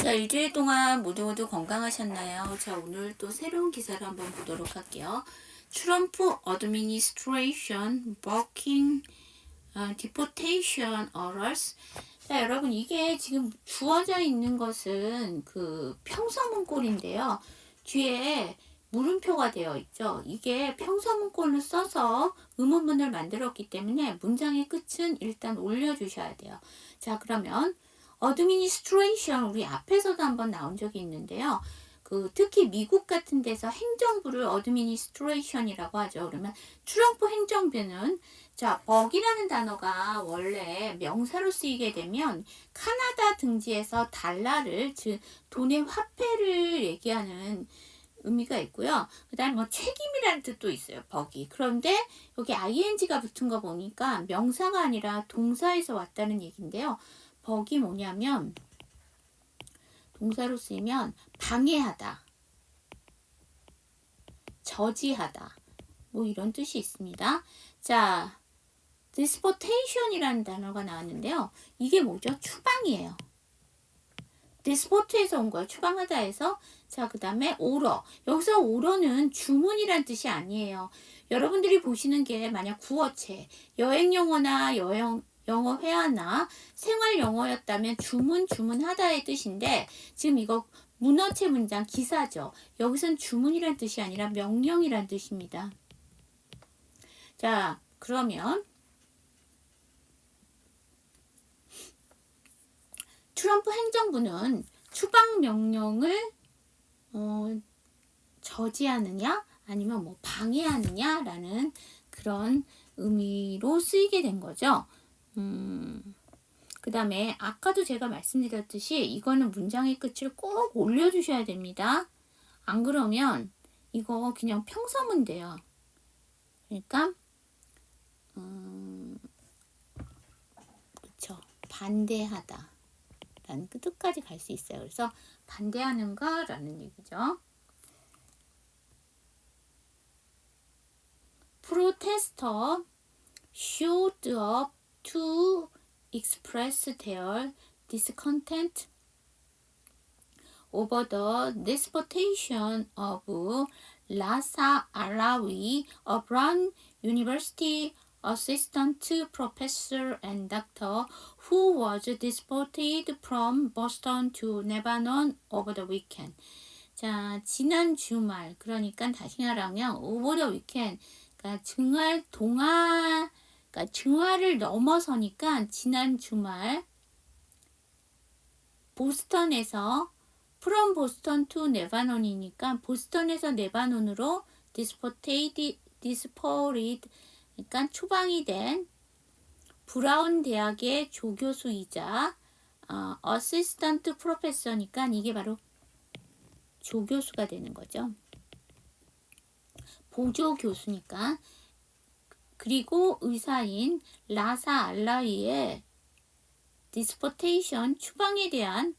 자, 일주일 동안 모두 건강하셨나요? 자, 오늘 또 새로운 기사를 한번 보도록 할게요. 트럼프 어드미니스트레이션 버킹 디포테이션 어러스. 자, 여러분, 이게 지금 주어져 있는 것은 그 평서문꼴인데요. 뒤에 물음표가 되어 있죠. 이게 평서문꼴로 써서 의문문을 만들었기 때문에 문장의 끝은 일단 올려주셔야 돼요. 자, 그러면 어드미니스트레이션, 우리 앞에서도 한번 나온 적이 있는데요. 특히 미국 같은 데서 행정부를 어드미니스트레이션이라고 하죠. 그러면 트럼프 행정부는, 자, 버기라는 단어가 원래 명사로 쓰이게 되면 카나다 등지에서 달러를, 즉 돈의 화폐를 얘기하는 의미가 있고요. 그 다음에 뭐 책임이라는 뜻도 있어요. 버기. 그런데 여기 ing가 붙은 거 보니까 명사가 아니라 동사에서 왔다는 얘기인데요. 버기 뭐냐면 동사로 쓰이면 방해하다, 저지하다, 뭐 이런 뜻이 있습니다. 자, disportation이라는 단어가 나왔는데요. 이게 뭐죠? 추방이에요. 디스포트에서 온 거예요. 추방하다에서. 자, 그 다음에 오러. 여기서 오러는 주문이란 뜻이 아니에요. 여러분들이 보시는 게 만약 구어체, 여행 영어나 영어 회화나 생활 영어였다면 주문하다의 뜻인데, 지금 이거 문어체 문장 기사죠. 여기선 주문이란 뜻이 아니라 명령이란 뜻입니다. 자, 그러면 트럼프 행정부는 추방 명령을 저지하느냐 아니면 뭐 방해하느냐라는 그런 의미로 쓰이게 된 거죠. 그 다음에 아까도 제가 말씀드렸듯이 이거는 문장의 끝을 꼭 올려주셔야 됩니다. 안 그러면 이거 그냥 평서문 돼요. 그러니까 그쵸, 반대하다 라는 뜻까지 갈 수 있어요. 그래서 반대하는가 라는 얘기죠. Protester showed up to express their discontent over the deportation of Lasa Alawi, a Brown University assistant professor and doctor who was deported from Boston to Lebanon over the weekend. 자, 지난 주말, 그러니까 다시 말하면 over the weekend, 그러니까 증화를 넘어서니까 지난 주말 보스턴에서 from Boston to Lebanon이니까 보스턴에서 레바논으로 deported, 그러니까 추방이 된 브라운 대학의 조교수이자 어시스턴트 프로페서니까 이게 바로 조교수가 되는 거죠. 보조 교수니까. 그리고 의사인 라사 알라위의 디스포테이션, 추방에 대한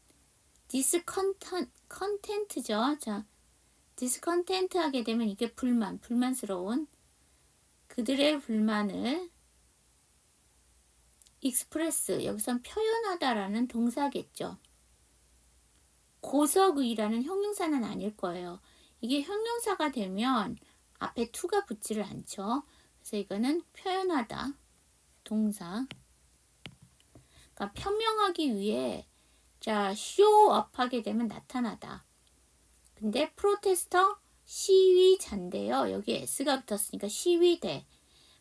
디스컨텐트죠. 자, 디스컨텐트 하게 되면 이게 불만스러운 그들의 불만을 익스프레스, 여기선 표현하다라는 동사겠죠. 고석의라는 형용사는 아닐 거예요. 이게 형용사가 되면 앞에 to가 붙지를 않죠. 그래서 이거는 표현하다, 동사. 그러니까 표명하기 위해, 자, show up 하게 되면 나타나다. 근데 프로테스터 시위자인데요. 여기 s가 붙었으니까 시위대.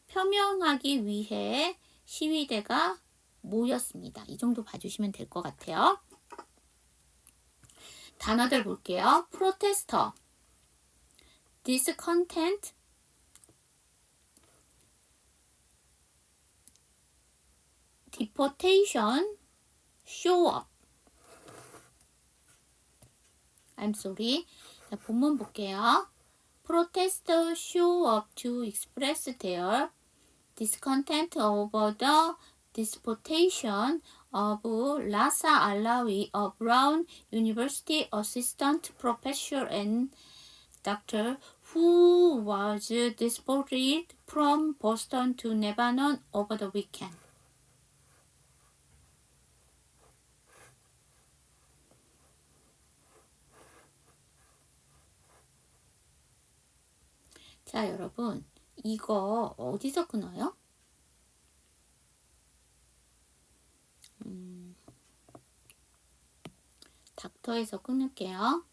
표명하기 위해 시위대가 모였습니다. 이 정도 봐주시면 될 것 같아요. 단어들 볼게요. 프로테스터, discontent, deportation, show up. I'm sorry. 자, 본문 볼게요. Protesters show up to express their discontent over the deportation of Lasa Alawi, a Brown University assistant professor and doctor who was deported from Boston to Lebanon over the weekend. 자, 여러분, 이거 어디서 끊어요? 닥터에서 끊을게요.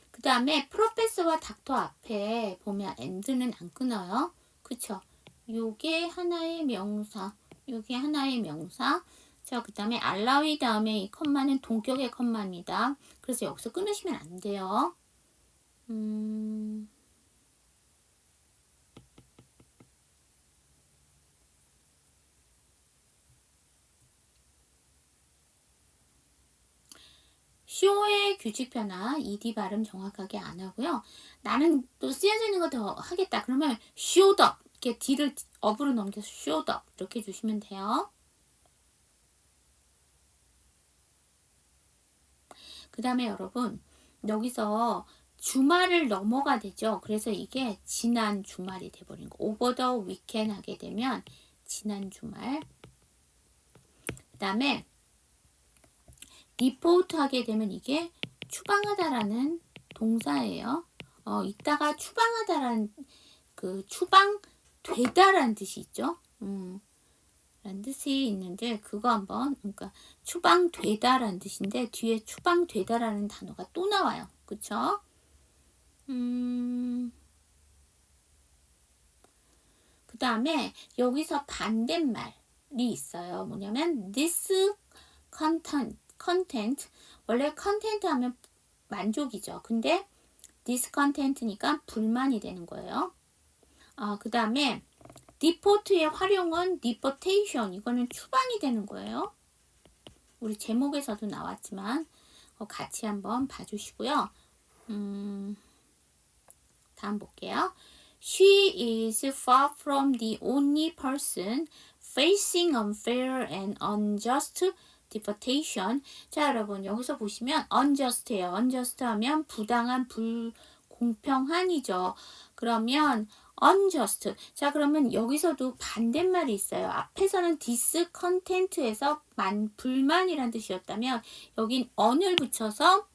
그 다음에 프로페서와 닥터 앞에 보면 and는 안 끊어요. 그쵸? 요게 하나의 명사, 요게 하나의 명사. 자, 그 다음에 allow 다음에 이 컴마는 동격의 컴마입니다. 그래서 여기서 끊으시면 안 돼요. 쇼의 규칙 변화, ed 발음 정확하게 안 하고요. 나는 또 쓰여져 있는 거 더 하겠다. 그러면 showed up, 이렇게 d를 up으로 넘겨서 showed up 이렇게 해주시면 돼요. 그 다음에 여러분, 여기서 주말을 넘어가 되죠. 그래서 이게 지난 주말이 돼버린 거. over the weekend 하게 되면 지난 주말. 그 다음에 report 하게 되면 이게 추방하다라는 동사예요. 이따가 추방하다라는 그 추방되다라는 뜻이 있죠. 라는 뜻이 있는데 그거 한번, 그러니까 추방되다라는 뜻인데 뒤에 추방되다라는 단어가 또 나와요. 그쵸? 그 다음에 여기서 반대말이 있어요. 뭐냐면 this content 원래 content 하면 만족이죠. 근데 this content니까 불만이 되는 거예요. 그 다음에 deport의 활용은 deportation, 이거는 추방이 되는 거예요. 우리 제목에서도 나왔지만 같이 한번 봐주시고요. 다음 볼게요. She is far from the only person facing unfair and unjust deportation. 자, 여러분 여기서 보시면 unjust예요. unjust 하면 부당한, 불공평한이죠. 그러면 unjust. 자, 그러면 여기서도 반대말이 있어요. 앞에서는 discontent에서 불만이란 뜻이었다면 여긴 on을 붙여서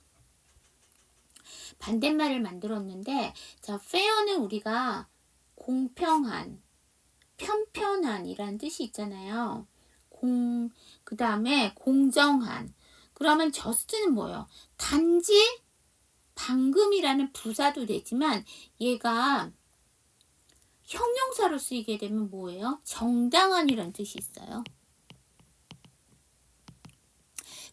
반대말을 만들었는데, 자, fair는 우리가 공평한, 편편한 이란 뜻이 있잖아요. 그 다음에 공정한. 그러면 just는 뭐예요? 단지 방금이라는 부사도 되지만 얘가 형용사로 쓰이게 되면 뭐예요? 정당한이라는 뜻이 있어요.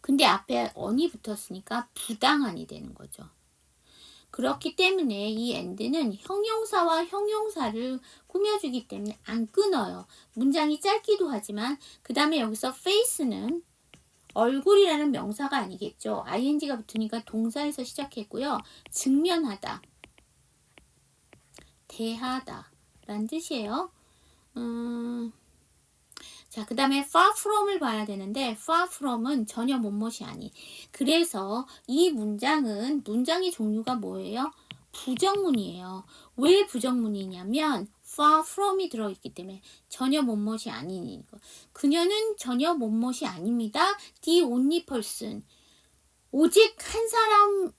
근데 앞에 on이 붙었으니까 부당한이 되는 거죠. 그렇기 때문에 이 and는 형용사와 형용사를 꾸며주기 때문에 안 끊어요. 문장이 짧기도 하지만 그 다음에 여기서 face는 얼굴이라는 명사가 아니겠죠. ing가 붙으니까 동사에서 시작했고요. 직면하다, 대하다 라는 뜻이에요. 자, 그 다음에 far from을 봐야 되는데 far from은 전혀 못못이 아닌. 그래서 이 문장의 종류가 뭐예요? 부정문이에요. 왜 부정문이냐면 far from이 들어있기 때문에 전혀 못못이 아닌 거. 그녀는 전혀 못못이 아닙니다. The only person. 오직 한 사람이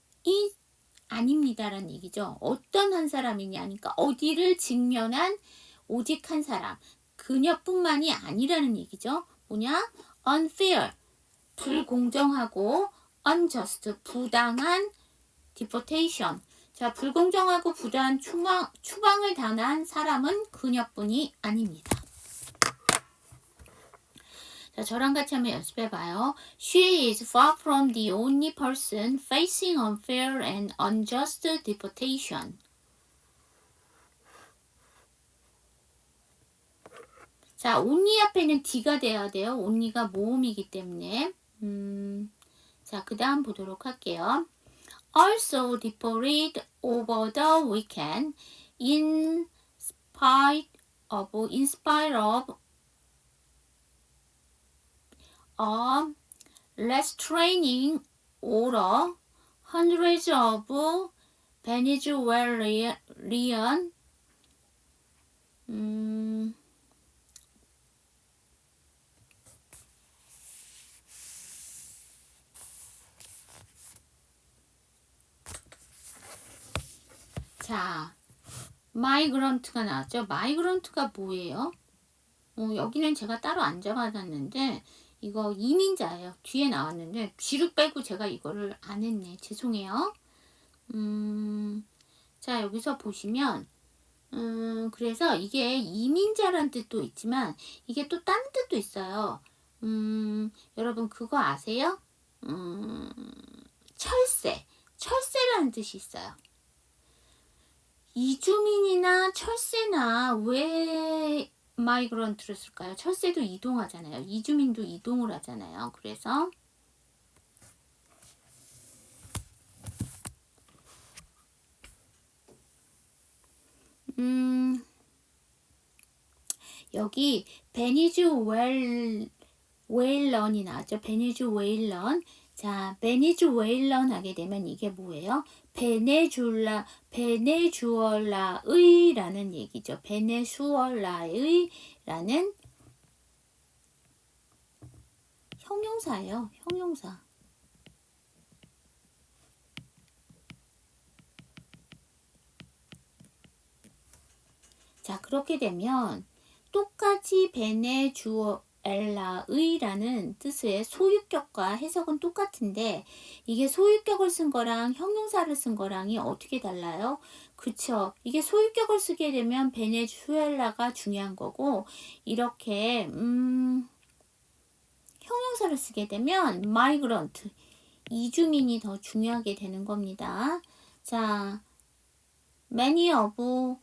아닙니다라는 얘기죠. 어떤 한 사람이냐니까 어디를 직면한 오직 한 사람. 그녀뿐만이 아니라는 얘기죠. 뭐냐? unfair, 불공정하고 unjust, 부당한 deportation. 자, 불공정하고 부당한 추방을 당한 사람은 그녀뿐이 아닙니다. 자, 저랑 같이 한번 연습해봐요. She is far from the only person facing unfair and unjust deportation. 자, only 앞에는 D가 돼야 돼요. only가 모음이기 때문에. 자, 그 다음 보도록 할게요. Also deported over the weekend in spite of a restraining order, hundreds of Venezuelan 자, 마이그런트가 나왔죠. 마이그런트가 뭐예요? 여기는 제가 따로 안 적어놨는데 이거 이민자예요. 뒤에 나왔는데 뒤를 빼고 제가 이거를 안 했네. 죄송해요. 자, 여기서 보시면 그래서 이게 이민자란 뜻도 있지만 이게 또 딴 뜻도 있어요. 여러분 그거 아세요? 철새라는 뜻이 있어요. 이주민이나 철새나 왜 마이그런트를 쓸까요? 철새도 이동하잖아요. 이주민도 이동을 하잖아요. 그래서 여기 베니즈웨일런이 나왔죠. 베니즈웨일런. 자, 베니즈웨일런 하게 되면 이게 뭐예요? 베네수엘라의라는 얘기죠. 베네수엘라의라는 형용사예요. 형용사. 자, 그렇게 되면 똑같이 베네수엘라의라는 뜻의 소유격과 해석은 똑같은데 이게 소유격을 쓴 거랑 형용사를 쓴 거랑이 어떻게 달라요? 그쵸? 이게 소유격을 쓰게 되면 베네수엘라가 중요한 거고 이렇게 형용사를 쓰게 되면 마이그런트 이주민이 더 중요하게 되는 겁니다. 자, many of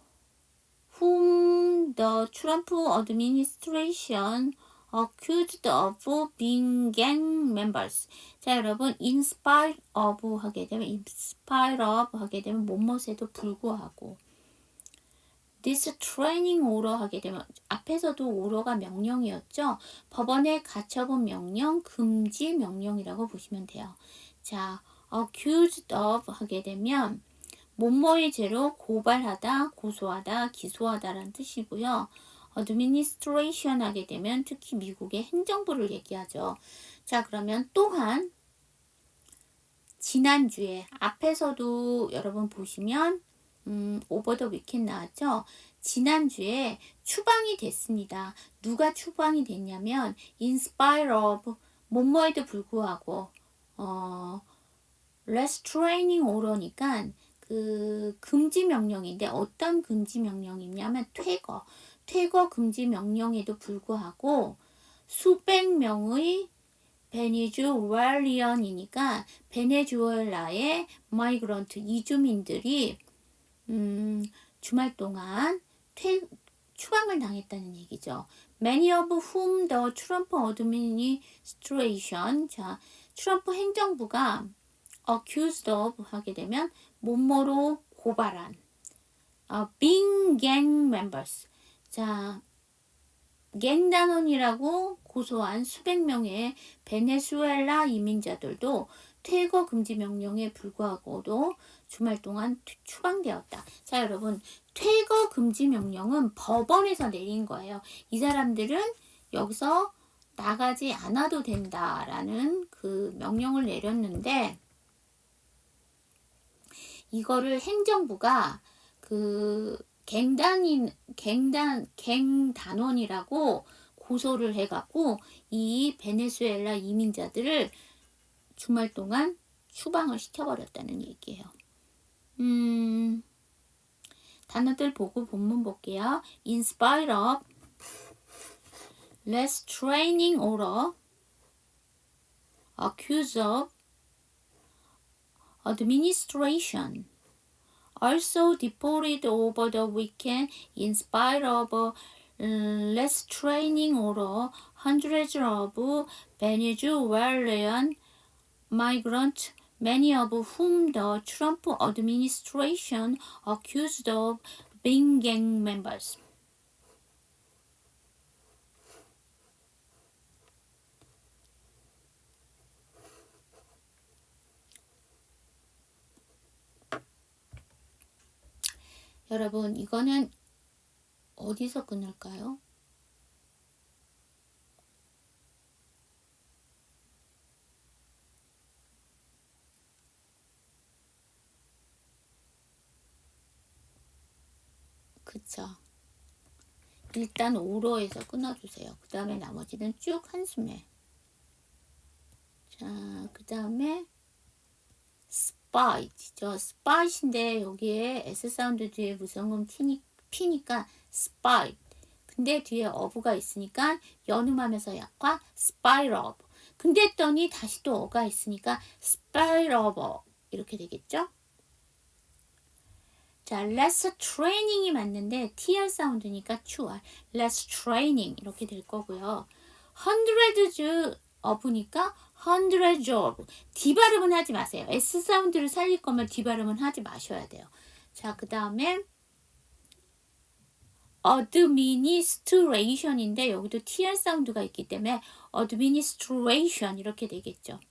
whom the Trump administration accused of being gang members. 자, 여러분, in spite of 하게 되면 뭐뭐에도 불구하고 this training order 하게 되면 앞에서도 order가 명령이었죠. 법원에 가처분 명령, 금지 명령이라고 보시면 돼요. 자, accused of 하게 되면 뭐뭐의 죄로 고발하다, 고소하다, 기소하다라는 뜻이고요. administration 하게 되면 특히 미국의 행정부를 얘기하죠. 자, 그러면 또한 지난주에 앞에서도 여러분 보시면 오버 더 위켄 나왔죠. 지난주에 추방이 됐습니다. 누가 추방이 됐냐면 in spite of 뭐뭐에도 불구하고 restraining order니까 그 금지 명령인데 어떤 금지 명령이냐면 퇴거 금지 명령에도 불구하고 수백 명의 베네수엘리언이니까 베네수엘라의 마이그런트 이주민들이 주말 동안 추방을 당했다는 얘기죠. Many of whom the Trump administration, 자, 트럼프 행정부가 accused of 하게 되면 뭐뭐로 고발한 being gang members. 자, 갱단원이라고 고소한 수백 명의 베네수엘라 이민자들도 퇴거 금지 명령에 불구하고도 주말 동안 추방되었다. 자, 여러분, 퇴거 금지 명령은 법원에서 내린 거예요. 이 사람들은 여기서 나가지 않아도 된다라는 그 명령을 내렸는데 이거를 행정부가 그 갱단원이라고 고소를 해갖고 이 베네수엘라 이민자들을 주말 동안 추방을 시켜버렸다는 얘기예요. 단어들 보고 본문 볼게요. In spite of restraining order, accused of administration, also deported over the weekend in spite of restraining order, hundreds of Venezuelan migrants, many of whom the Trump administration accused of being gang members. 여러분, 이거는 어디서 끊을까요? 그쵸. 일단 오로 해서 끊어주세요. 그 다음에 나머지는 쭉 한숨에. 자, 그 다음에 스파이트죠. 스파이트인데 여기에 S 사운드 뒤에 무성음 P니까 스파이트. 근데 뒤에 어부가 있으니까 연음하면서 약과 스파이러브. 근데 했더니 다시 또 어가 있으니까 스파이러버 이렇게 되겠죠? 자, less training이 맞는데 TR 사운드니까 QR. less training 이렇게 될 거고요. hundreds of니까 hundreds of. D 발음은 하지 마세요. S 사운드를 살릴 거면 D 발음은 하지 마셔야 돼요. 자, 그 다음에 administration인데 여기도 TR 사운드가 있기 때문에 administration 이렇게 되겠죠.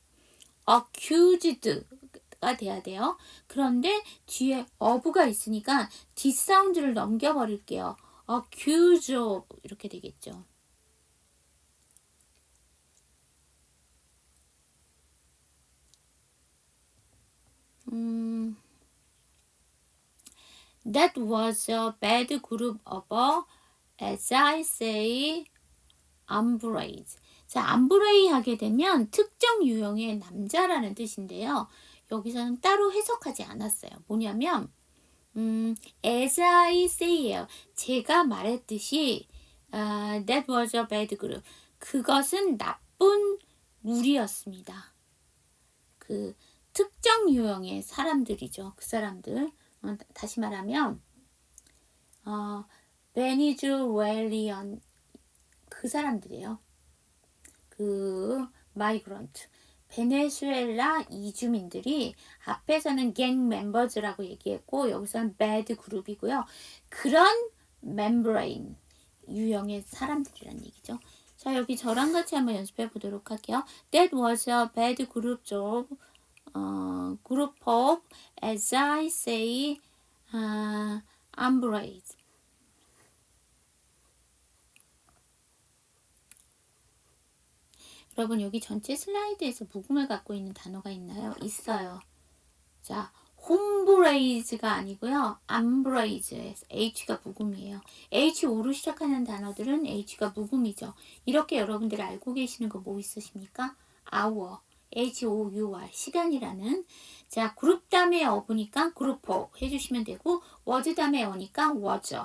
accused가 돼야 돼요. 그런데 뒤에 of가 있으니까 D 사운드를 넘겨버릴게요. accuse of 이렇게 되겠죠. That was a bad group of, as I say, umbrage. 자, umbrage 하게 되면 특정 유형의 남자라는 뜻인데요. 여기서는 따로 해석하지 않았어요. 뭐냐면, as I say예요. 제가 말했듯이, that was a bad group. 그것은 나쁜 무리였습니다. 그 특정 유형의 사람들이죠. 그 사람들. 다시 말하면 베니주엘리언 그 사람들이에요. 그 마이그런트 베네수엘라 이주민들이 앞에서는 갱 멤버즈라고 얘기했고 여기서는 배드 그룹이고요. 그런 멤브레인 유형의 사람들이란 얘기죠. 자, 여기 저랑 같이 한번 연습해 보도록 할게요. That was a bad group of group of, as I say, umbrage. 여러분 여기 전체 슬라이드에서 묵음을 갖고 있는 단어가 있나요? 있어요. 자, 홈브레이즈가 아니고요. 암브레이즈에서 H가 묵음이에요. H5로 시작하는 단어들은 H가 묵음이죠. 이렇게 여러분들 알고 계시는 거 뭐 있으십니까? hour, HOUR, 시간이라는. 자, 그룹 다음에 어부니까 그룹포 해주시면 되고 was 다음에 어니까 was,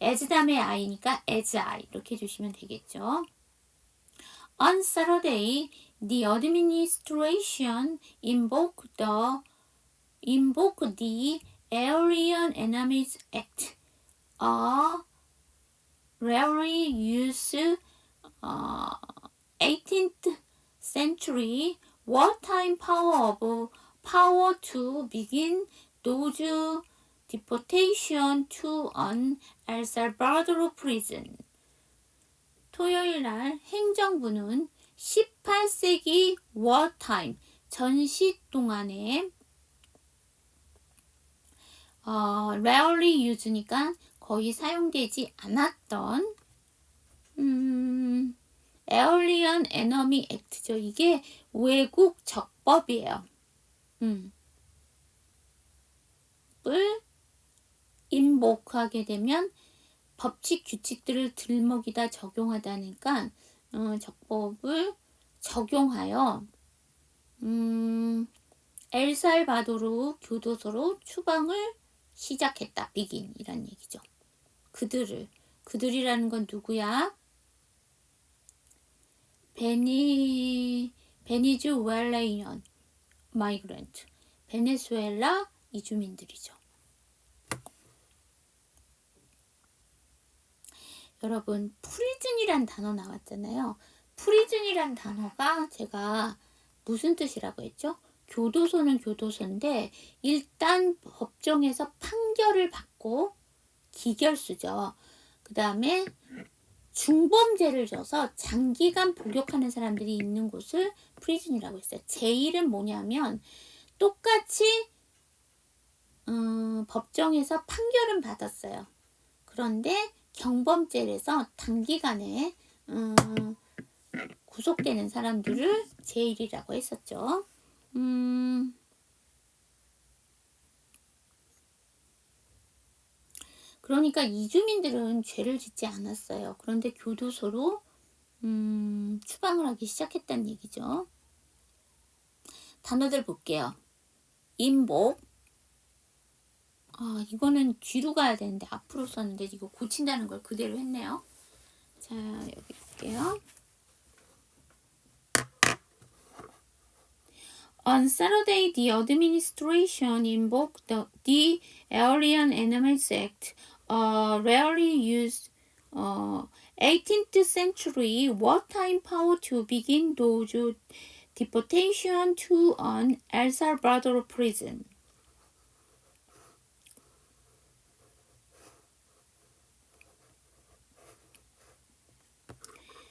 as 다음에 I니까 as I 이렇게 해주시면 되겠죠. On Saturday, the administration invoked the Alien Enemies Act, a rarely used 18th century wartime power to begin those deportation to an El Salvador prison. 토요일 날 행정부는 18세기 wartime 전시 동안에 rarely use니까 거의 사용되지 않았던 Alien Enemy Act죠. 이게 외국 적법이에요. 을 인보크하게 되면 법칙 규칙들을 들먹이다 적용하다니까 적법을 적용하여 엘살바도르 교도소로 추방을 시작했다. 비긴이란 얘기죠. 그들이라는 건 누구야? 베니주엘라이언 마이그런트 베네수엘라 이주민들이죠. 여러분 프리즌이란 단어 나왔잖아요. 프리즌이란 단어가 제가 무슨 뜻이라고 했죠? 교도소는 교도소인데 일단 법정에서 판결을 받고 기결수죠. 그 다음에 중범죄를 져서 장기간 복역하는 사람들이 있는 곳을 프리즌이라고 했어요. 제일은 뭐냐면 똑같이 법정에서 판결은 받았어요. 그런데 경범죄에서 단기간에 구속되는 사람들을 제일이라고 했었죠. 그러니까 이주민들은 죄를 짓지 않았어요. 그런데 교도소로 추방을 하기 시작했다는 얘기죠. 단어들 볼게요. 인복. 이거는 뒤로 가야 되는데 앞으로 썼는데 이거 고친다는 걸 그대로 했네요. 자, 여기 볼게요. On Saturday, the administration invoked the Alien Animals Act, a rarely used 18th century wartime power to begin those deportation to an El Salvador prison.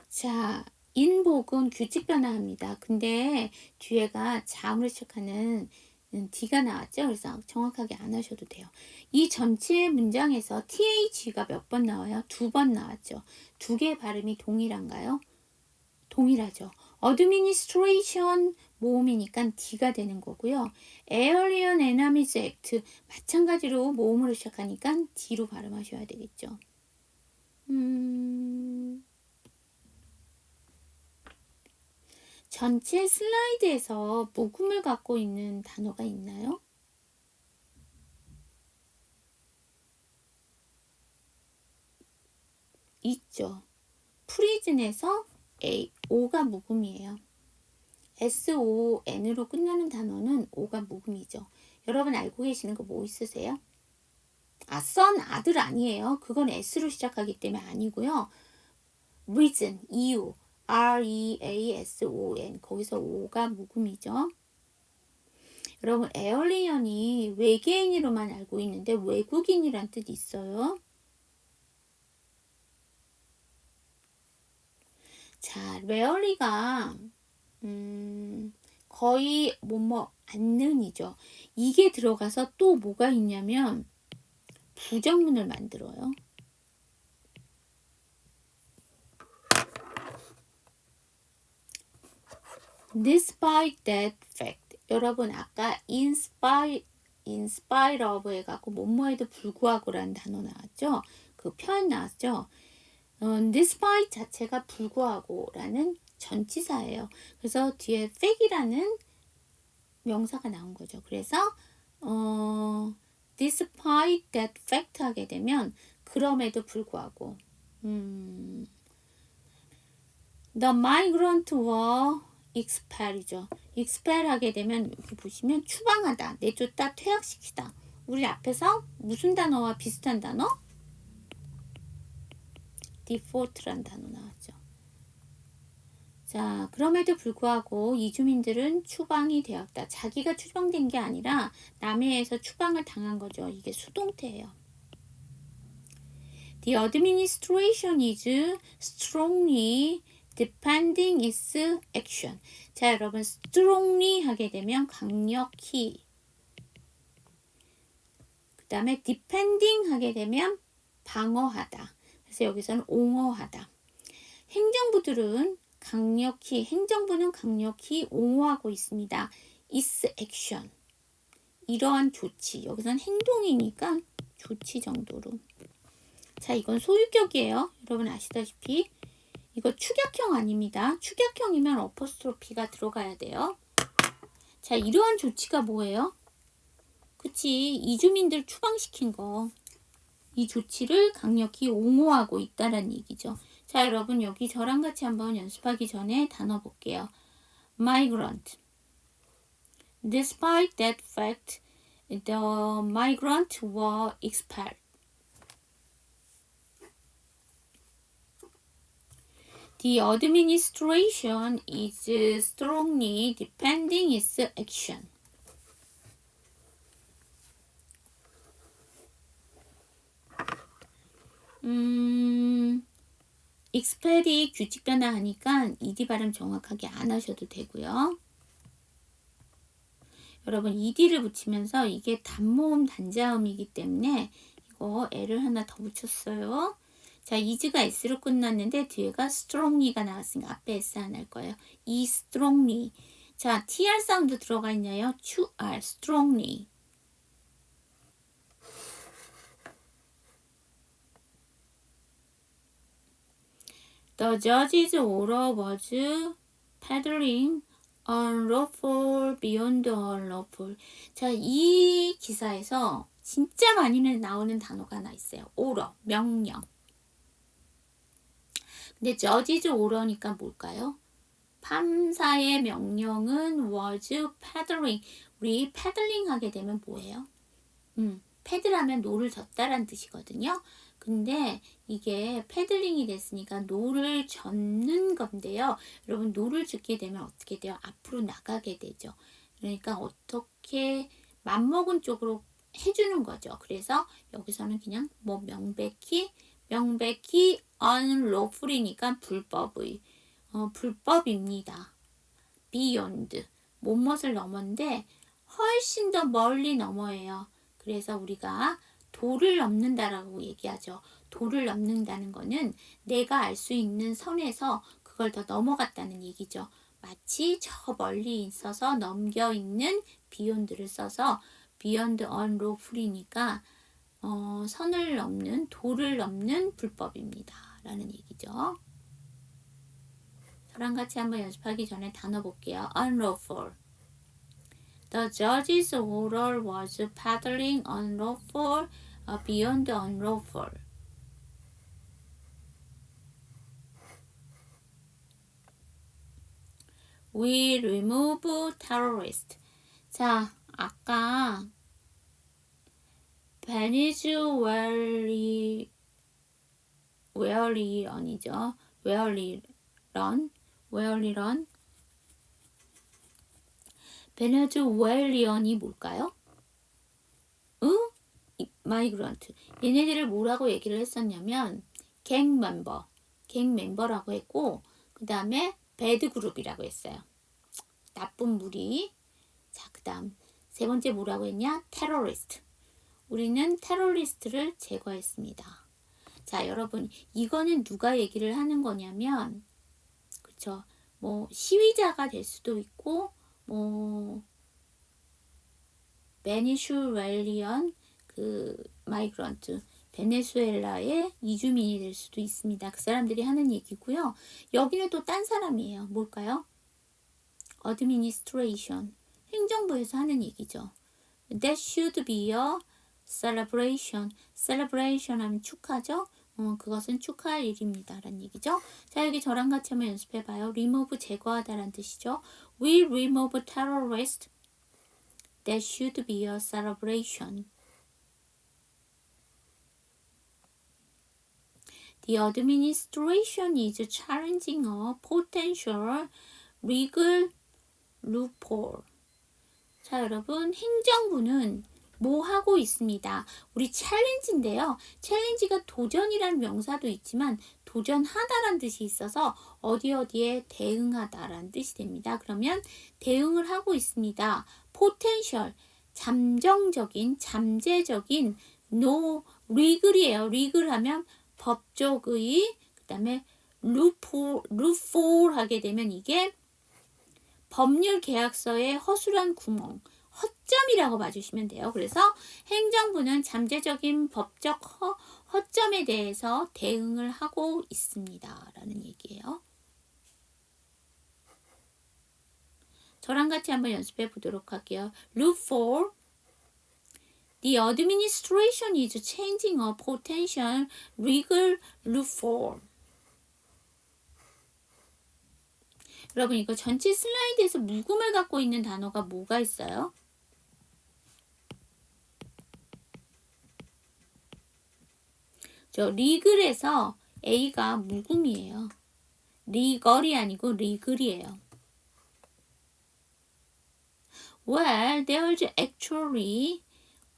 자, 인복은 규칙 변화합니다. 근데 뒤에가 자음으로 시작하는 D가 나왔죠? 그래서 정확하게 안 하셔도 돼요. 이 전체 문장에서 TH가 몇 번 나와요? 2번 나왔죠. 두 개의 발음이 동일한가요? 동일하죠. Administration 모음이니까 D가 되는 거고요. Alien Enemies Act 마찬가지로 모음으로 시작하니까 D로 발음하셔야 되겠죠. 전체 슬라이드에서 묵음을 갖고 있는 단어가 있나요? 있죠. 프리즌에서 O가 묵음이에요. SON으로 끝나는 단어는 O가 묵음이죠. 여러분 알고 계시는 거 뭐 있으세요? son 아들 아니에요. 그건 S로 시작하기 때문에 아니고요. reason 이유 REASON 거기서 O가 묵음이죠. 여러분 에얼리언이 외계인으로만 알고 있는데 외국인이란 뜻이 있어요. 자, rarely가 거의 않는이죠. 이게 들어가서 또 뭐가 있냐면 부정문을 만들어요. Despite that fact. 여러분 아까 in spite of 해갖고 뭐뭐에도 불구하고라는 단어 나왔죠? 그 표현 나왔죠? despite 자체가 불구하고라는 전치사예요. 그래서 뒤에 fact이라는 명사가 나온 거죠. 그래서 despite that fact 하게 되면 그럼에도 불구하고 the migrant were expell이죠. expel 하게 되면 여기 보시면 추방하다, 내쫓다, 퇴학시키다. 우리 앞에서 무슨 단어와 비슷한 단어? default란 단어 나왔죠. 자, 그럼에도 불구하고 이주민들은 추방이 되었다. 자기가 추방된 게 아니라 남에 의해서 추방을 당한 거죠. 이게 수동태예요. The administration is strongly defending its action. 자, 여러분 strongly 하게 되면 강력히, 그 다음에 defending 하게 되면 방어하다. 그래서 여기서는 옹호하다. 행정부는 강력히 옹호하고 있습니다. its action. 이러한 조치. 여기서는 행동이니까 조치 정도로. 자, 이건 소유격이에요. 여러분 아시다시피 이거 축약형 아닙니다. 축약형이면 어퍼스트로피가 들어가야 돼요. 자, 이러한 조치가 뭐예요? 그치, 이주민들 추방시킨 거. 이 조치를 강력히 옹호하고 있다는 얘기죠. 자, 여러분 여기 저랑 같이 한번 연습하기 전에 단어 볼게요. migrant. Despite that fact, the migrants were expelled. The administration is strongly defending its action. expel이 규칙 변화하니까 ed 발음 정확하게 안 하셔도 되고요. 여러분 ed를 붙이면서 이게 단모음 단자음이기 때문에 이거 L을 하나 더 붙였어요. 자, is가 s로 끝났는데 뒤에가 strongly가 나왔으니까 앞에 s 안 할 거예요. 이 strongly. 자, tr 사운드 들어가 있나요? tr strongly. The judge's order was peddling unlawful beyond unlawful. 자, 이 기사에서 진짜 많이 나오는 단어가 하나 있어요. order, 명령. 근데 judge's order니까 뭘까요? 판사의 명령은 was peddling. 우리 peddling 하게 되면 뭐예요? 패들하면 노를 젓다란 뜻이거든요. 근데 이게 패들링이 됐으니까 노를 젓는 건데요. 여러분 노를 젓게 되면 어떻게 돼요? 앞으로 나가게 되죠. 그러니까 어떻게 맘먹은 쪽으로 해주는 거죠. 그래서 여기서는 그냥 뭐 명백히 unlawful이니까 불법입니다. beyond 못못을 넘었는데 훨씬 더 멀리 넘어예요. 그래서 우리가 도를 넘는다라고 얘기하죠. 도를 넘는다는 거는 내가 알 수 있는 선에서 그걸 더 넘어갔다는 얘기죠. 마치 저 멀리 있어서 넘겨 있는 beyond를 써서 beyond unlawful이니까 선을 넘는, 도를 넘는 불법입니다. 라는 얘기죠. 저랑 같이 한번 연습하기 전에 단어 볼게요. unlawful. The judge's order was peddling unlawful beyond unlawful. We remove terrorists. 자, 아까 베네수엘리언이죠. 베네수엘리언이 뭘까요? 마이그런트. 얘네들을 뭐라고 얘기를 했었냐면 갱 멤버라고 했고 그 다음에 배드 그룹이라고 했어요. 나쁜 무리. 자, 그 다음 세 번째 뭐라고 했냐? 테러리스트. 우리는 테러리스트를 제거했습니다. 자, 여러분 이거는 누가 얘기를 하는 거냐면 그쵸? 뭐 시위자가 될 수도 있고 뭐 베네수엘리언 마이그런트 베네수엘라의 이주민이 될 수도 있습니다. 그 사람들이 하는 얘기고요. 여기는 또 딴 사람이에요. 뭘까요? administration 행정부에서 하는 얘기죠. That should be a celebration. celebration 하면 축하죠. 그것은 축하할 일입니다. 라는 얘기죠. 자, 여기 저랑 같이 한번 연습해봐요. remove 제거하다 라는 뜻이죠. We remove terrorists. That should be a celebration. The administration is challenging a potential legal loophole. 자, 여러분 행정부는 뭐 하고 있습니다. 우리 챌린지인데요. 챌린지가 도전이라는 명사도 있지만 도전하다라는 뜻이 있어서 어디에 대응하다라는 뜻이 됩니다. 그러면 대응을 하고 있습니다. 포텐셜, 잠재적인 리글이에요. 리글 하면 법적의, 그 다음에 루폴 하게 되면 이게 법률 계약서의 허술한 구멍, 허점이라고 봐주시면 돼요. 그래서 행정부는 잠재적인 법적 허점에 대해서 대응을 하고 있습니다. 라는 얘기예요. 저랑 같이 한번 연습해 보도록 할게요. loophole. The administration is changing a potential legal loophole. 여러분 이거 전체 슬라이드에서 묵음을 갖고 있는 단어가 뭐가 있어요? 저 리글에서 A가 묵음이에요. 리걸이 아니고 리글이에요. Well, there's actually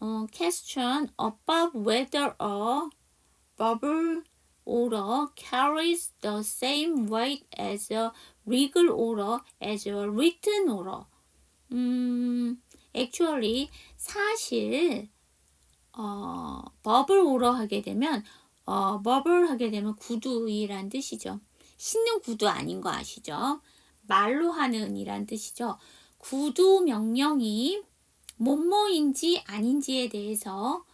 a question about whether a verbal order carries the same weight as a legal order as a written order. Actually 사실 verbal order 하게 되면 verbal 하게 되면 구두이란 뜻이죠. 신는 구두 아닌 거 아시죠? 말로 하는 이란 뜻이죠. 구두 명령이 뭐뭐인지 아닌지에 대해서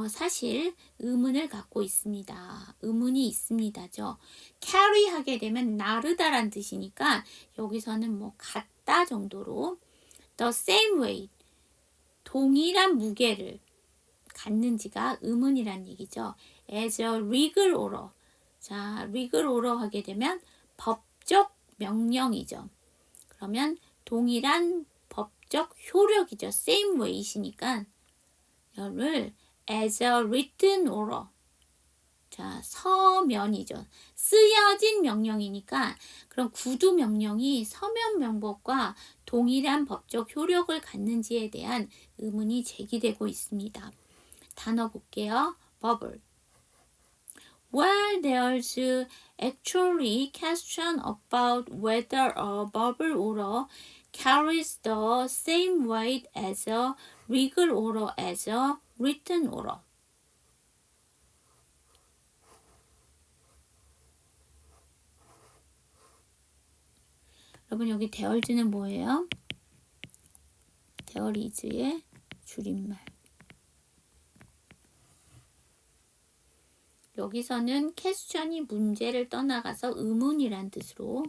사실 의문을 갖고 있습니다. 의문이 있습니다죠. carry 하게 되면 나르다란 뜻이니까 여기서는 뭐 같다 정도로 the same weight 동일한 무게를 갖는지가 의문이란 얘기죠. as a legal order. 자, legal order 하게 되면 법적 명령이죠. 그러면 동일한 법적 효력이죠. same weight이니까 이거를 as a written order. 자, 서면이죠. 쓰여진 명령이니까 그럼 구두 명령이 서면 명법과 동일한 법적 효력을 갖는지에 대한 의문이 제기되고 있습니다. 단어 볼게요. bubble. Well, there's actually question about whether a bubble order carries the same weight as a legal order as a written order. 여러분 여기 there's는 뭐예요? there is의 줄임말. 여기서는 question이 문제를 떠나가서 의문이란 뜻으로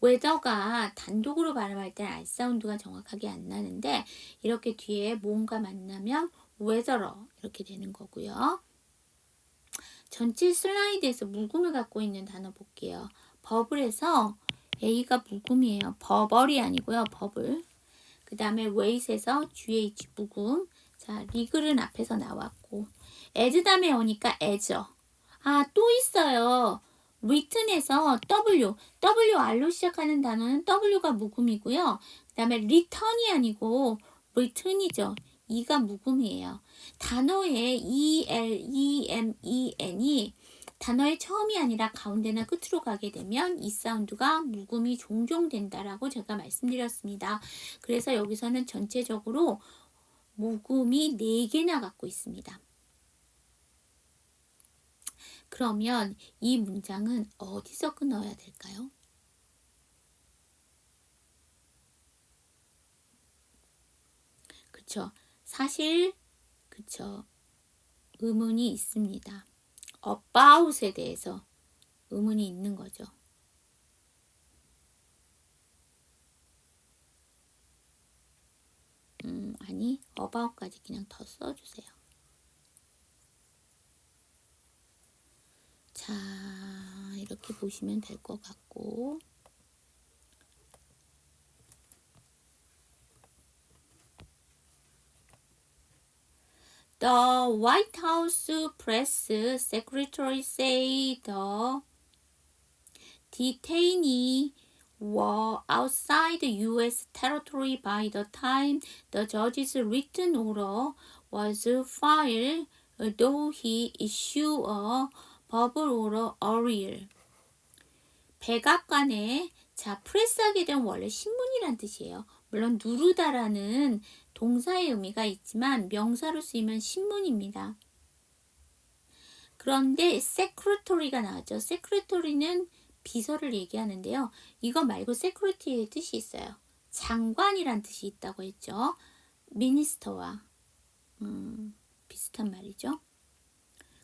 whether가 단독으로 발음할 때는 R 사운드가 정확하게 안 나는데 이렇게 뒤에 뭔가 만나면 whether 이렇게 되는 거고요. 전체 슬라이드에서 묵음을 갖고 있는 단어 볼게요. 버블에서 A가 묵음이에요. 버벌이 아니고요. 버블. 그 다음에 weight에서 GH 묵음. 자, 리글은 앞에서 나왔고 as 다음에 오니까 as어. 또 있어요. written에서 WR로 시작하는 단어는 W가 묵음이고요. 그 다음에 return이 아니고 return이죠. E가 묵음이에요. 단어의 ELEMEN이 단어의 처음이 아니라 가운데나 끝으로 가게 되면 이 사운드가 묵음이 종종 된다라고 제가 말씀드렸습니다. 그래서 여기서는 전체적으로 묵음이 4개나 갖고 있습니다. 그러면 이 문장은 어디서 끊어야 될까요? 그쵸. 사실 그쵸. 의문이 있습니다. about에 대해서 의문이 있는 거죠. 아니 about까지 그냥 더 써주세요. 자, 이렇게 보시면 될 것 같고 The White House press secretary said the detainees were outside U.S. territory by the time the judge's written order was filed, though he issued a verbal order earlier. 백악관에 자 프레스하게 되면 원래 신문이란 뜻이에요. 물론 누르다라는 동사의 의미가 있지만 명사로 쓰이면 신문입니다. 그런데 secretary가 나왔죠. secretary는 비서를 얘기하는데요. 이거 말고 secretary의 뜻이 있어요. 장관이란 뜻이 있다고 했죠. minister와 비슷한 말이죠.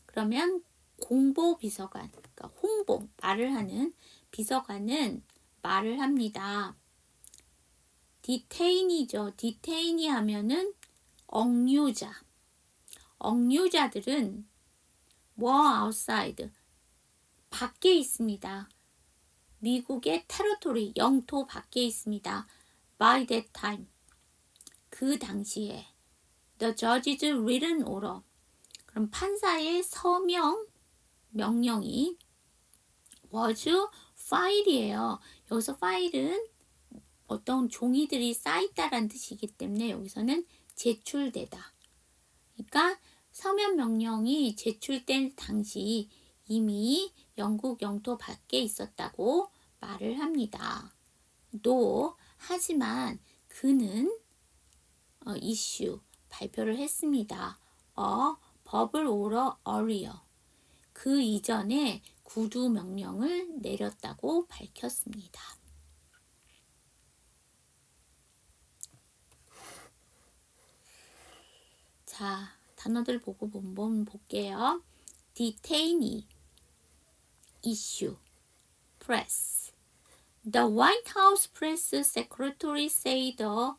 그러면 공보비서관, 그러니까 홍보, 말을 하는 비서관은 말을 합니다. detainee죠. detainee 하면은 억류자. 억류자들은 were outside, 밖에 있습니다. 미국의 territory, 영토 밖에 있습니다. by that time, 그 당시에 the judge's written order, 그럼 판사의 서명 명령이 was file이에요. 여기서 file은 어떤 종이들이 쌓였다라는 뜻이기 때문에 여기서는 제출되다. 그러니까 서면 명령이 제출된 당시 이미 영국 영토 밖에 있었다고 말을 합니다. 하지만 그는 이슈 발표를 했습니다. verbal order earlier. 그 이전에 구두 명령을 내렸다고 밝혔습니다. 자, 단어들 보고 본번 볼게요. detainee, issue, press. The White House press secretary said the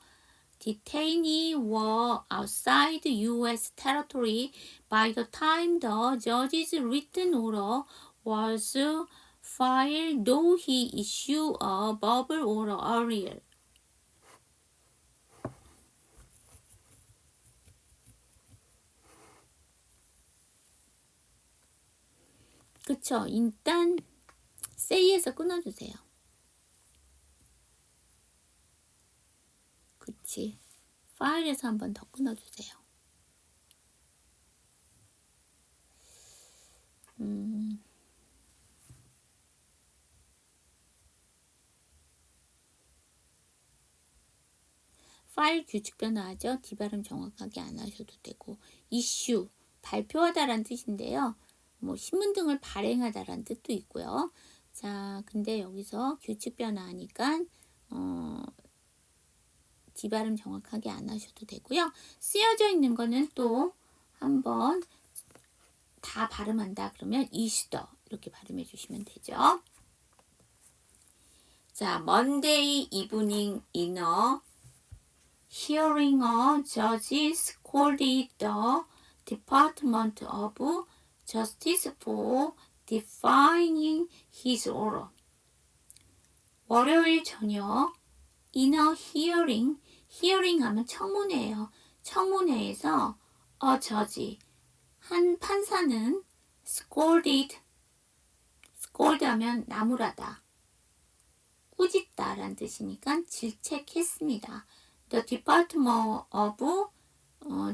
detainees were outside U.S. territory by the time the judge's written order was filed, though he issued a verbal order earlier. 그쵸? 일단 say에서 끊어주세요. 그치? 파일에서 한 번 더 끊어주세요. 파일 규칙 변화하죠. 뒷발음 정확하게 안 하셔도 되고, 이슈 발표하다란 뜻인데요. 뭐 신문 등을 발행하다란 뜻도 있고요. 자, 근데 여기서 규칙 변화하니까 뒷발음 정확하게 안 하셔도 되고요. 쓰여져 있는 거는 또 한번 다 발음한다 그러면 이슈더 이렇게 발음해 주시면 되죠. 자, Monday evening in a hearing, a judge scolded the Department of Justice for defying his order. 월요일 저녁 in a hearing, hearing 하면 청문회예요. 청문회에서 a judge, 한 판사는 scolded, scold 하면 나무라다, 꾸짖다 라는 뜻이니까 질책했습니다. The Department of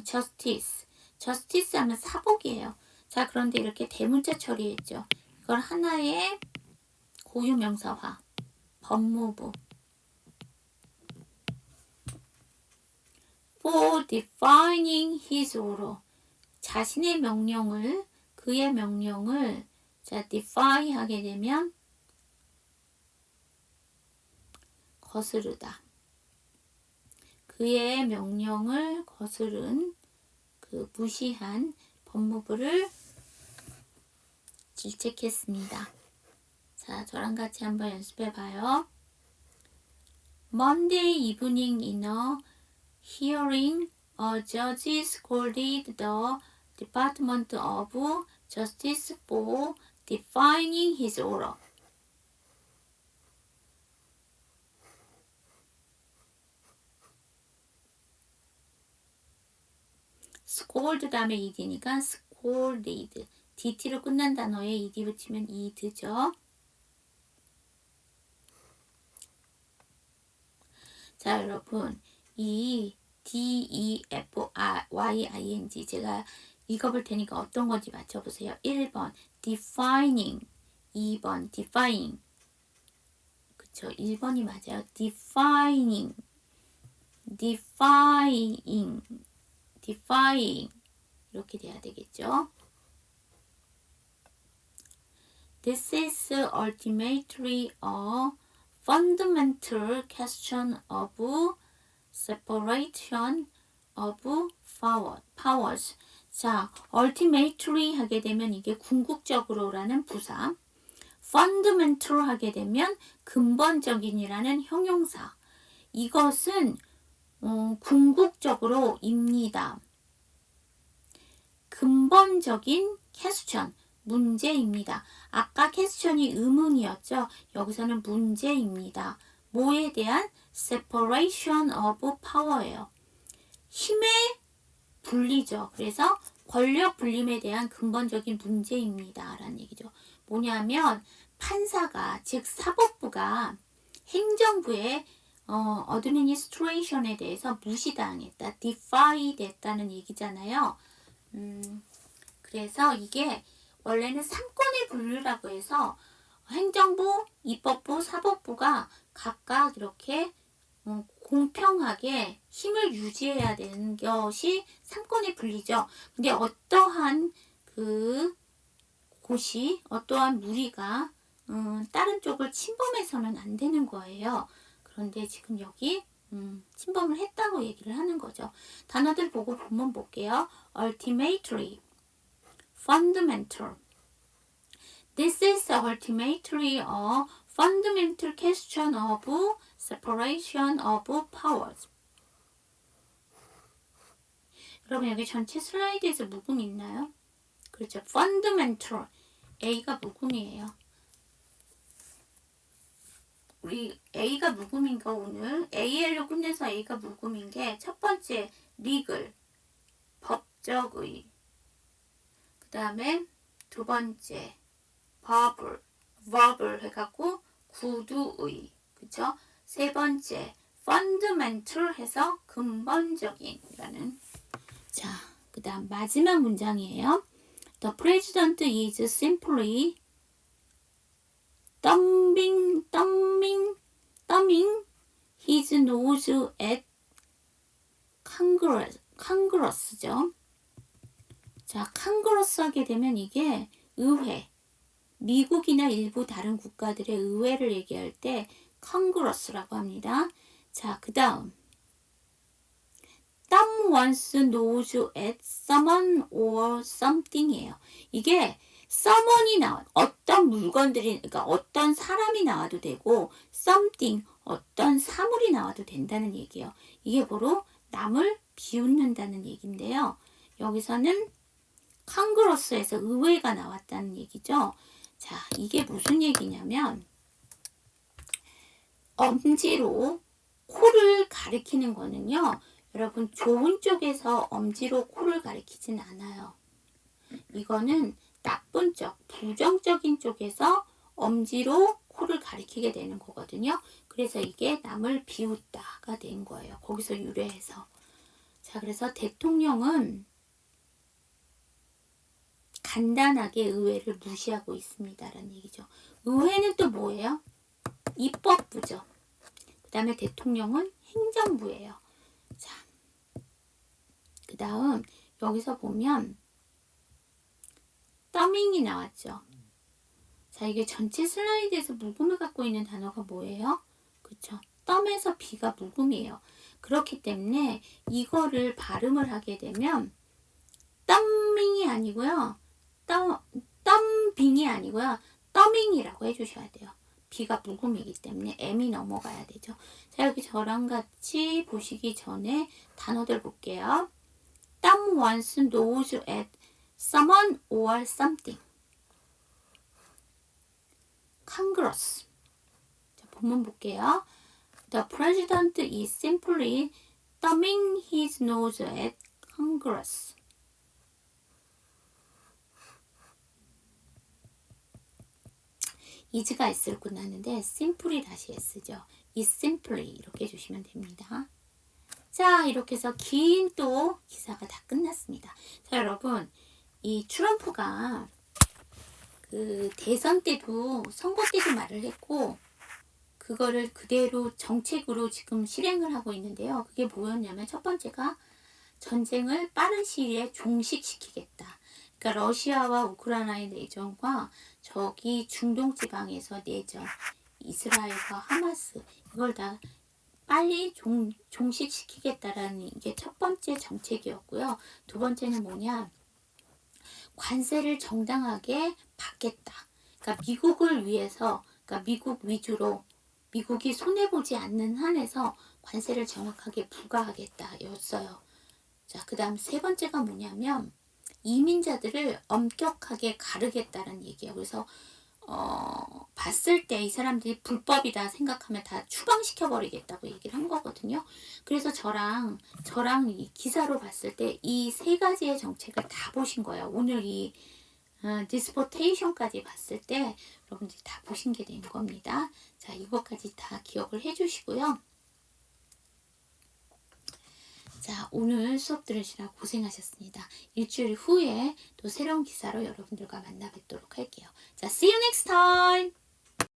Justice, Justice 하면 사복이에요. 자, 그런데 이렇게 대문자 처리했죠. 이걸 하나의 고유명사화, 법무부. For defining his order, 자신의 명령을, 그의 명령을 자, defy 하게 되면 거스르다. 그의 명령을 거스른, 그 무시한 법무부를 질책했습니다. 자, 저랑 같이 한번 연습해 봐요. Monday evening in a hearing, a judge scolded the Department of Justice for defying his order. scold 다음에 ed니까 scolded. dt로 끝난 단어에 ed 붙이면 ed죠. 자, 여러분, 이 defying 제가 읽어볼 테니까 어떤 건지 맞춰보세요. 1번 defining, 2번 defying. 그쵸, 1번이 맞아요. defying, defying, defying 이렇게 돼야 되겠죠. This is ultimately a fundamental question of separation of powers. 자, ultimately 하게 되면 이게 궁극적으로라는 부사, fundamental 하게 되면 근본적인이라는 형용사. 이것은 궁극적으로입니다. 근본적인 퀘스천, 문제입니다. 아까 퀘스천이 의문이었죠. 여기서는 문제입니다. 뭐에 대한? separation of power예요. 힘의 분리죠. 그래서 권력 분림에 대한 근본적인 문제입니다. 라는 얘기죠. 뭐냐면 판사가, 즉 사법부가 행정부의 administration에 대해서 무시당했다, defy 됐다는 얘기잖아요. 그래서 이게 원래는 3권의 분류라고 해서 행정부, 입법부, 사법부가 각각 이렇게 공평하게 힘을 유지해야 되는 것이 3권의 분리죠. 근데 어떠한 그 곳이, 어떠한 무리가 다른 쪽을 침범해서는 안 되는 거예요. 그런데 지금 여기 침범을 했다고 얘기를 하는 거죠. 단어들 보고 본문 볼게요. ultimately, fundamental. This is ultimately a fundamental question of separation of powers. 여러분 여기 전체 슬라이드에서 묵음 있나요? 그렇죠. fundamental. A가 묵음이에요. 우리 A가 묵음인 거 오늘 AL로 끝내서 A가 묵음인 게 첫 번째 legal, 법적의. 그 다음에 두 번째 verbal 해갖고 구두의. 그쵸? 세 번째 fundamental 해서 근본적인이라는. 자, 그 다음 마지막 문장이에요. The president is simply thumbing his nose at Congress죠. 자, Congress 하게 되면 이게 의회, 미국이나 일부 다른 국가들의 의회를 얘기할 때 Congress라고 합니다. 자, 그 다음 thumb one's nose at someone or something이에요. 이게 someone이 나와 어떤 물건들이 그러니까 어떤 사람이 나와도 되고 something 어떤 사물이 나와도 된다는 얘기예요. 이게 바로 남을 비웃는다는 얘기인데요. 여기서는 컨그레스에서 의회가 나왔다는 얘기죠. 자, 이게 무슨 얘기냐면 엄지로 코를 가리키는 거는요. 여러분 좋은 쪽에서 엄지로 코를 가리키진 않아요. 이거는 나쁜 쪽, 부정적인 쪽에서 엄지로 코를 가리키게 되는 거거든요. 그래서 이게 남을 비웃다가 된 거예요. 거기서 유래해서. 자, 그래서 대통령은 간단하게 의회를 무시하고 있습니다라는 얘기죠. 의회는 또 뭐예요? 입법부죠. 그 다음에 대통령은 행정부예요. 자, 그 다음 여기서 보면 thumbing이 나왔죠. 자, 이게 전체 슬라이드에서 묵음을 갖고 있는 단어가 뭐예요? 그쵸? thumb에서 B가 묵음이에요. 그렇기 때문에 이거를 발음을 하게 되면 thumbing이 아니고요. thumbing이 아니고요. thumbing이라고 해주셔야 돼요. B가 묵음이기 때문에 M이 넘어가야 되죠. 자, 여기 저랑 같이 보시기 전에 단어들 볼게요. thumb one's nose at someone or something. Congress. 자, 본문 볼게요. The president is simply thumbing his nose at Congress. is가 s를 끝났는데 simply 다시 s죠. is simply 이렇게 해주시면 됩니다. 자, 이렇게 해서 긴 또 기사가 다 끝났습니다. 자, 여러분 이 트럼프가 그 대선 때도 선거 때도 말을 했고 그거를 그대로 정책으로 지금 실행을 하고 있는데요. 그게 뭐였냐면 첫 번째가 전쟁을 빠른 시일에 종식시키겠다. 그러니까 러시아와 우크라이나의 내전과 저기 중동 지방에서 내전, 이스라엘과 하마스 이걸 다 빨리 종식시키겠다라는 이게 첫 번째 정책이었고요. 두 번째는 뭐냐? 관세를 정당하게 받겠다. 그러니까 미국을 위해서, 그러니까 미국 위주로 미국이 손해보지 않는 한에서 관세를 정확하게 부과하겠다였어요. 자, 그 다음 세 번째가 뭐냐면 이민자들을 엄격하게 가르겠다는 얘기예요. 그래서 봤을 때 이 사람들이 불법이다 생각하면 다 추방시켜버리겠다고 얘기를 한 거거든요. 그래서 저랑 이 기사로 봤을 때 이 세 가지의 정책을 다 보신 거예요. 오늘 이 디스포테이션까지 봤을 때 여러분들이 다 보신 게 된 겁니다. 자, 이것까지 다 기억을 해주시고요. 자, 오늘 수업 들으시라 고생하셨습니다. 일주일 후에 또 새로운 기사로 여러분들과 만나 뵙도록 할게요. 자, see you next time!